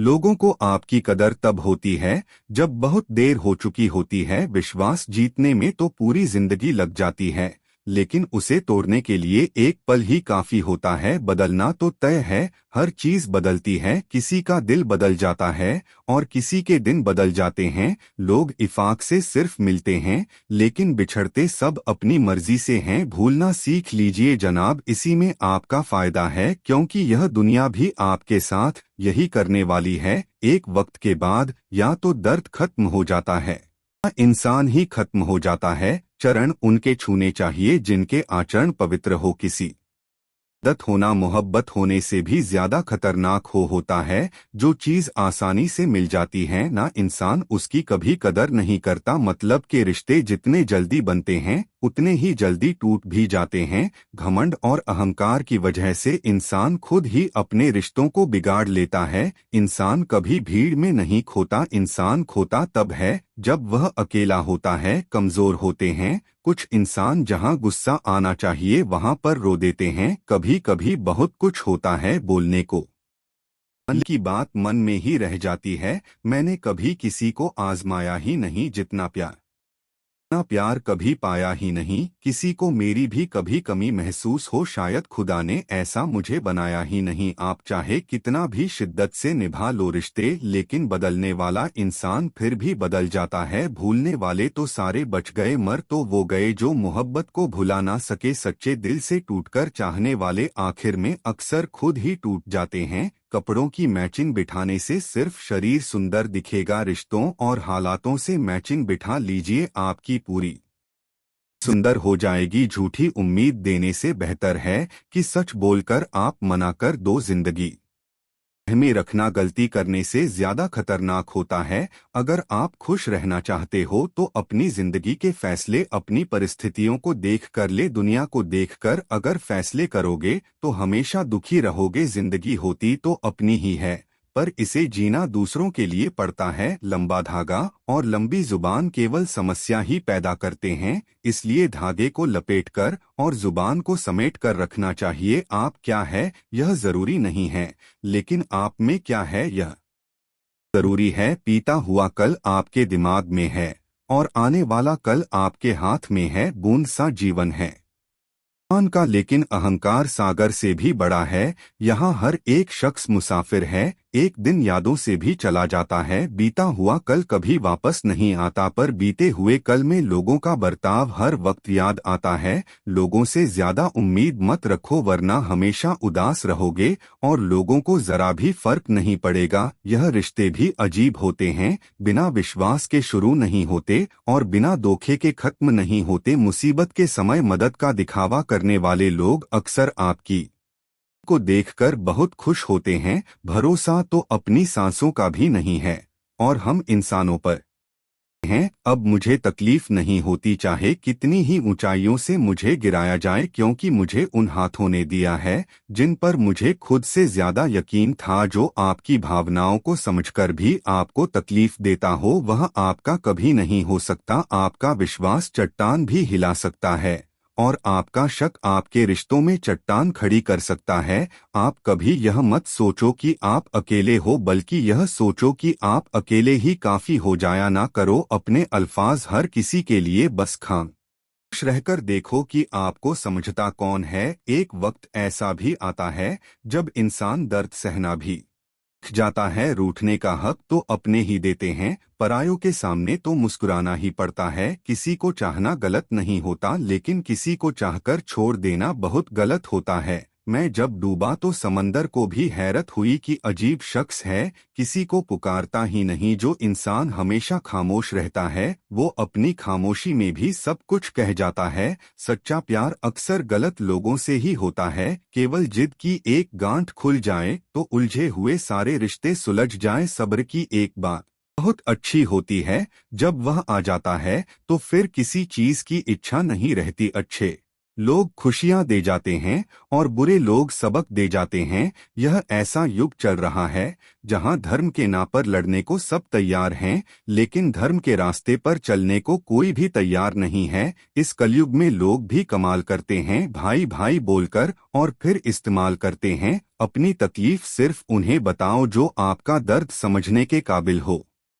लोगों को आपकी कदर तब होती है जब बहुत देर हो चुकी होती है। विश्वास जीतने में तो पूरी जिंदगी लग जाती है, लेकिन उसे तोड़ने के लिए एक पल ही काफी होता है। बदलना तो तय है, हर चीज बदलती है। किसी का दिल बदल जाता है और किसी के दिन बदल जाते हैं। लोग इफाक से सिर्फ मिलते हैं, लेकिन बिछड़ते सब अपनी मर्जी से हैं। भूलना सीख लीजिए जनाब, इसी में आपका फायदा है, क्योंकि यह दुनिया भी आपके साथ यही करने वाली है। एक वक्त के बाद या तो दर्द खत्म हो जाता है, इंसान ही खत्म हो जाता है। चरण उनके छूने चाहिए जिनके आचरण पवित्र हो। किसी आदत होना मोहब्बत होने से भी ज्यादा खतरनाक होता है। जो चीज आसानी से मिल जाती है ना, इंसान उसकी कभी कदर नहीं करता। मतलब के रिश्ते जितने जल्दी बनते हैं उतने ही जल्दी टूट भी जाते हैं। घमंड और अहंकार की वजह से इंसान खुद ही अपने रिश्तों को बिगाड़ लेता है। इंसान कभी भीड़ में नहीं खोता, इंसान खोता तब है जब वह अकेला होता है। कमजोर होते हैं कुछ इंसान, जहां गुस्सा आना चाहिए वहां पर रो देते हैं। कभी कभी बहुत कुछ होता है बोलने को, मन की बात मन में ही रह जाती है। मैंने कभी किसी को आजमाया ही नहीं जितना प्यार, इतना प्यार कभी पाया ही नहीं। किसी को मेरी भी कभी कमी महसूस हो, शायद खुदा ने ऐसा मुझे बनाया ही नहीं। आप चाहे कितना भी शिद्दत से निभा लो रिश्ते, लेकिन बदलने वाला इंसान फिर भी बदल जाता है। भूलने वाले तो सारे बच गए, मर तो वो गए जो मोहब्बत को भुला ना सके। सच्चे दिल से टूटकर चाहने वाले आखिर में अक्सर खुद ही टूट जाते हैं। कपड़ों की मैचिंग बिठाने से सिर्फ शरीर सुंदर दिखेगा, रिश्तों और हालातों से मैचिंग बिठा लीजिए, आपकी पूरी सुंदर हो जाएगी। झूठी उम्मीद देने से बेहतर है कि सच बोलकर आप मना कर दो। जिंदगी में रखना गलती करने से ज्यादा खतरनाक होता है। अगर आप खुश रहना चाहते हो तो अपनी जिंदगी के फैसले अपनी परिस्थितियों को देख कर ले, दुनिया को देखकर अगर फैसले करोगे तो हमेशा दुखी रहोगे। जिंदगी होती तो अपनी ही है, पर इसे जीना दूसरों के लिए पड़ता है। लंबा धागा और लंबी जुबान केवल समस्या ही पैदा करते हैं, इसलिए धागे को लपेटकर और जुबान को समेट कर रखना चाहिए। आप क्या है यह जरूरी नहीं है, लेकिन आप में क्या है यह जरूरी है। पीता हुआ कल आपके दिमाग में है और आने वाला कल आपके हाथ में है। बूंद सा जीवन है इंसान का, लेकिन अहंकार सागर से भी बड़ा है। यहाँ हर एक शख्स मुसाफिर है, एक दिन यादों से भी चला जाता है। बीता हुआ कल कभी वापस नहीं आता, पर बीते हुए कल में लोगों का बर्ताव हर वक्त याद आता है। लोगों से ज्यादा उम्मीद मत रखो, वरना हमेशा उदास रहोगे और लोगों को जरा भी फर्क नहीं पड़ेगा। यह रिश्ते भी अजीब होते हैं, बिना विश्वास के शुरू नहीं होते और बिना धोखे के खत्म नहीं होते। मुसीबत के समय मदद का दिखावा करने वाले लोग अक्सर आपकी को देखकर बहुत खुश होते हैं। भरोसा तो अपनी सांसों का भी नहीं है और हम इंसानों पर हैं। अब मुझे तकलीफ नहीं होती चाहे कितनी ही ऊंचाइयों से मुझे गिराया जाए, क्योंकि मुझे उन हाथों ने दिया है जिन पर मुझे खुद से ज्यादा यकीन था। जो आपकी भावनाओं को समझकर भी आपको तकलीफ देता हो वह आपका कभी नहीं हो सकता। आपका विश्वास चट्टान भी हिला सकता है और आपका शक आपके रिश्तों में चट्टान खड़ी कर सकता है। आप कभी यह मत सोचो कि आप अकेले हो, बल्कि यह सोचो कि आप अकेले ही काफी हो जाया ना करो अपने अल्फाज हर किसी के लिए, बस खामोश रहकर देखो कि आपको समझता कौन है। एक वक्त ऐसा भी आता है जब इंसान दर्द सहना भी जाता है। रूठने का हक तो अपने ही देते हैं, परायों के सामने तो मुस्कुराना ही पड़ता है। किसी को चाहना गलत नहीं होता, लेकिन किसी को चाहकर छोड़ देना बहुत गलत होता है। मैं जब डूबा तो समंदर को भी हैरत हुई कि अजीब शख्स है, किसी को पुकारता ही नहीं। जो इंसान हमेशा खामोश रहता है वो अपनी खामोशी में भी सब कुछ कह जाता है। सच्चा प्यार अक्सर गलत लोगों से ही होता है। केवल जिद की एक गांठ खुल जाए तो उलझे हुए सारे रिश्ते सुलझ जाएं। सब्र की एक बात बहुत अच्छी होती है, जब वह आ जाता है तो फिर किसी चीज की इच्छा नहीं रहती। अच्छे लोग खुशियां दे जाते हैं और बुरे लोग सबक दे जाते हैं। यह ऐसा युग चल रहा है जहां धर्म के नाम पर लड़ने को सब तैयार हैं, लेकिन धर्म के रास्ते पर चलने को कोई भी तैयार नहीं है। इस कलयुग में लोग भी कमाल करते हैं, भाई भाई बोलकर, और फिर इस्तेमाल करते हैं। अपनी तकलीफ सिर्फ उन्हें बताओ जो आपका दर्द समझने के काबिल हो।